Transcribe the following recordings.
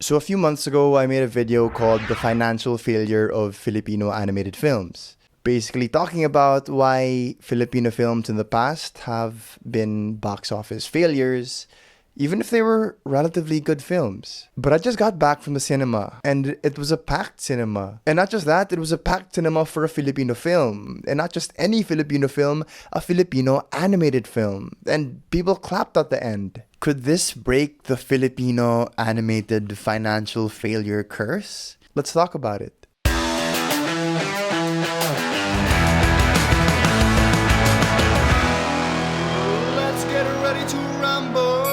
So a few months ago, I made a video called The Financial Failure of Filipino Animated Films. Basically talking about why Filipino films in the past have been box office failures, even if they were relatively good films. But I just got back from the cinema, and it was a packed cinema. And not just that, it was a packed cinema for a Filipino film. And not just any Filipino film, a Filipino animated film. And people clapped at the end. Could this break the Filipino animated financial failure curse? Let's talk about it. Let's get ready to rumble.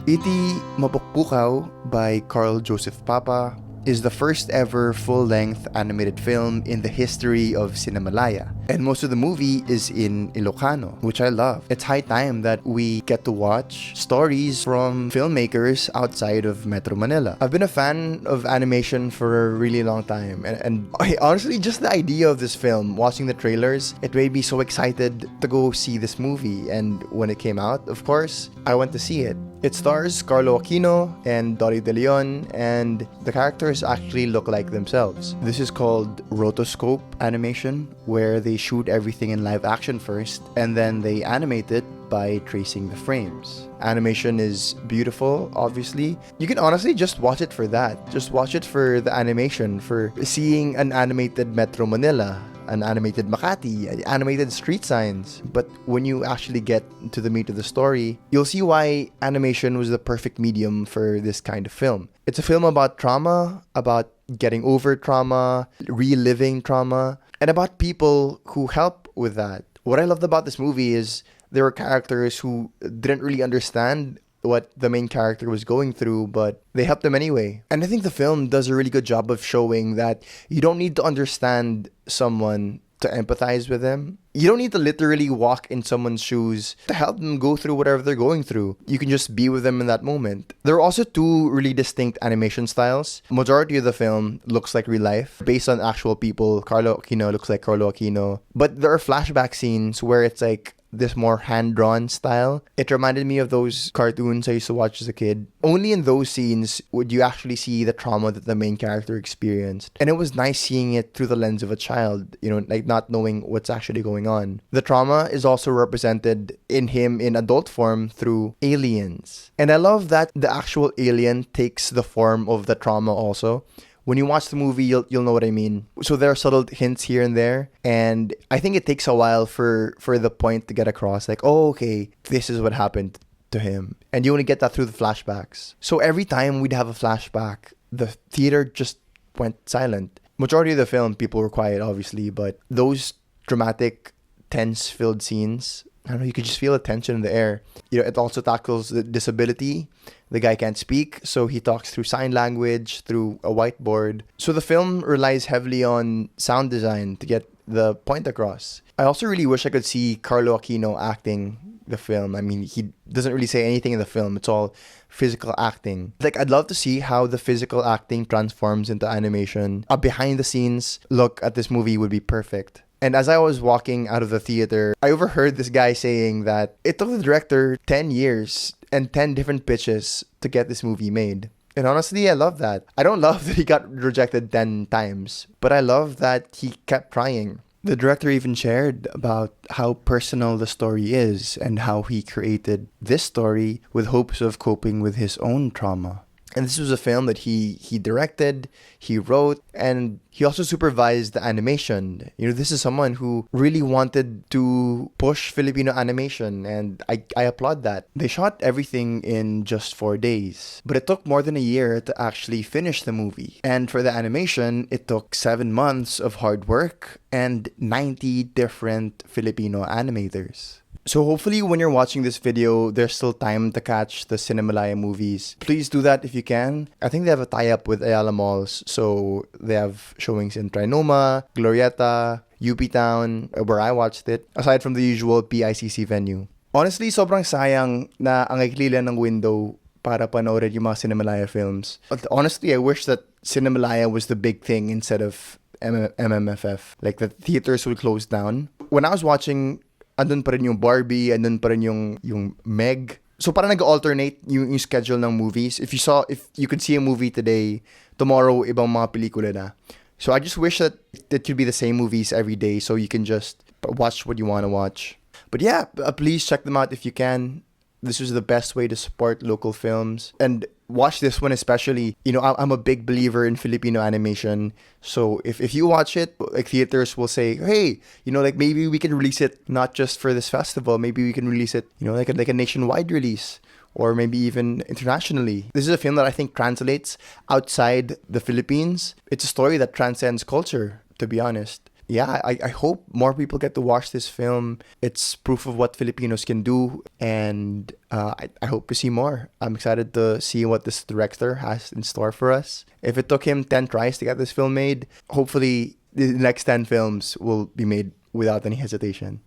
Iti Mapukpukaw by Carl Joseph Papa is the first ever full-length animated film in the history of Cinemalaya. And most of the movie is in Ilocano, which I love. It's high time that we get to watch stories from filmmakers outside of Metro Manila. I've been a fan of animation for a really long time. And I, honestly, just the idea of this film, watching the trailers, it made me so excited to go see this movie. And when it came out, of course, I went to see it. It stars Carlo Aquino and Dolly de Leon, and the characters actually look like themselves. This is called rotoscope animation, where they shoot everything in live action first, and then they animate it by tracing the frames. Animation is beautiful, obviously. You can honestly just watch it for that. Just watch it for the animation, for seeing an animated Metro Manila, an animated Makati, animated street signs. But when you actually get to the meat of the story, you'll see why animation was the perfect medium for this kind of film. It's a film about trauma, about getting over trauma, reliving trauma, and about people who help with that. What I loved about this movie is there were characters who didn't really understand what the main character was going through, but they helped them anyway. And I think the film does a really good job of showing that you don't need to understand someone to empathize with them. You don't need to literally walk in someone's shoes to help them go through whatever they're going through. You can just be with them in that moment. There are also two really distinct animation styles. Majority of the film looks like real life, based on actual people. Carlo Aquino looks like Carlo Aquino. But there are flashback scenes where it's like this more hand-drawn style. It reminded me of those cartoons I used to watch as a kid. Only in those scenes would you actually see the trauma that the main character experienced. And it was nice seeing it through the lens of a child, like not knowing what's actually going on. The trauma is also represented in him in adult form through aliens. And I love that the actual alien takes the form of the trauma also. When you watch the movie, you'll know what I mean. So there are subtle hints here and there, and I think it takes a while for the point to get across. Like, oh, okay, this is what happened to him. And you only get that through the flashbacks. So every time we'd have a flashback, the theater just went silent. Majority of the film, people were quiet, obviously, but those dramatic, tense-filled scenes, I don't know, you could just feel the tension in the air. It also tackles the disability. The guy can't speak, so he talks through sign language, through a whiteboard. So the film relies heavily on sound design to get the point across. I also really wish I could see Carlo Aquino acting the film. I mean, he doesn't really say anything in the film. It's all physical acting. Like, I'd love to see how the physical acting transforms into animation. A behind the scenes look at this movie would be perfect. And as I was walking out of the theater, I overheard this guy saying that it took the director 10 years and 10 different pitches to get this movie made. And honestly, I love that. I don't love that he got rejected 10 times, but I love that he kept trying. The director even shared about how personal the story is and how he created this story with hopes of coping with his own trauma. And this was a film that he directed, he wrote, and he also supervised the animation. This is someone who really wanted to push Filipino animation, and I applaud that. They shot everything in just 4 days, but it took more than a year to actually finish the movie. And for the animation, it took 7 months of hard work and 90 different Filipino animators. So hopefully when you're watching this video, there's still time to catch the Cinemalaya movies. Please do that if you can. I think they have a tie-up with Ayala Malls. So they have showings in Trinoma, Glorieta, UP Town, where I watched it, aside from the usual PICC venue. Honestly, sobrang sayang na ang ikli lang ng window para panoorin yung mga Cinemalaya films. But honestly, I wish that Cinemalaya was the big thing instead of MMFF. Like, the theaters would close down. When I was watching, andun pa rin yung Barbie, andun pa rin yung Meg. So parang nag-alternate yung schedule ng movies. If you could see a movie today, tomorrow ibang mga pelikula na. So I just wish that it could be the same movies every day so you can just watch what you want to watch. But yeah, please check them out if you can. This is the best way to support local films. And watch this one especially. You know, I'm a big believer in Filipino animation. So if you watch it, like theaters will say, hey, you know, like maybe we can release it not just for this festival. Maybe we can release it, you know, like a nationwide release. Or maybe even internationally. This is a film that I think translates outside the Philippines. It's a story that transcends culture, to be honest. Yeah, I hope more people get to watch this film. It's proof of what Filipinos can do, and I hope to see more. I'm excited to see what this director has in store for us. If it took him 10 tries to get this film made, hopefully the next 10 films will be made without any hesitation.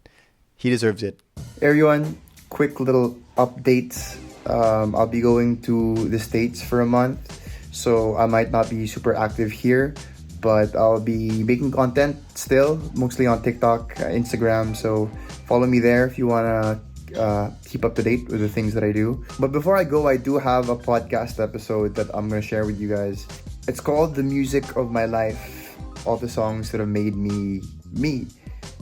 He deserves it. Everyone, quick little updates. I'll be going to the States for a month, so I might not be super active here. But I'll be making content still, mostly on TikTok, Instagram. So follow me there if you want to keep up to date with the things that I do. But before I go, I do have a podcast episode that I'm going to share with you guys. It's called The Music of My Life, all the songs that have made me me.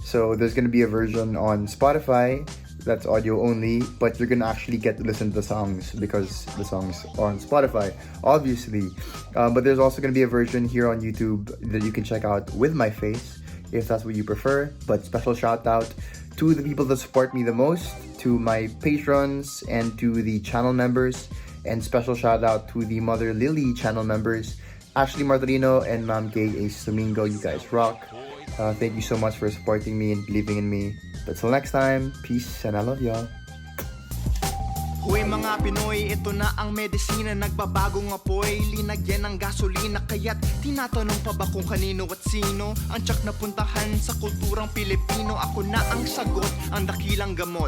So there's going to be a version on Spotify that's audio only, but you're gonna actually get to listen to the songs because the songs are on Spotify, obviously. But there's also gonna be a version here on YouTube that you can check out with my face if that's what you prefer. But special shout out to the people that support me the most, to my patrons and to the channel members, and special shout out to the Mother Lily channel members, Ashley Martorino and Ma'am Gay Ace Domingo. You guys rock. Thank you so much for supporting me and believing in me. But till next time, peace and I love y'all. Hoy mga Pinoy, ito na ang medisina, nagbabagong apoy, linagyan ng gasolina, kaya't tinatanong pa ba kung kanino at sino ang tiyak na puntahan sa kulturang Pilipino? Ako na ang sagot, ang dakilang gamot.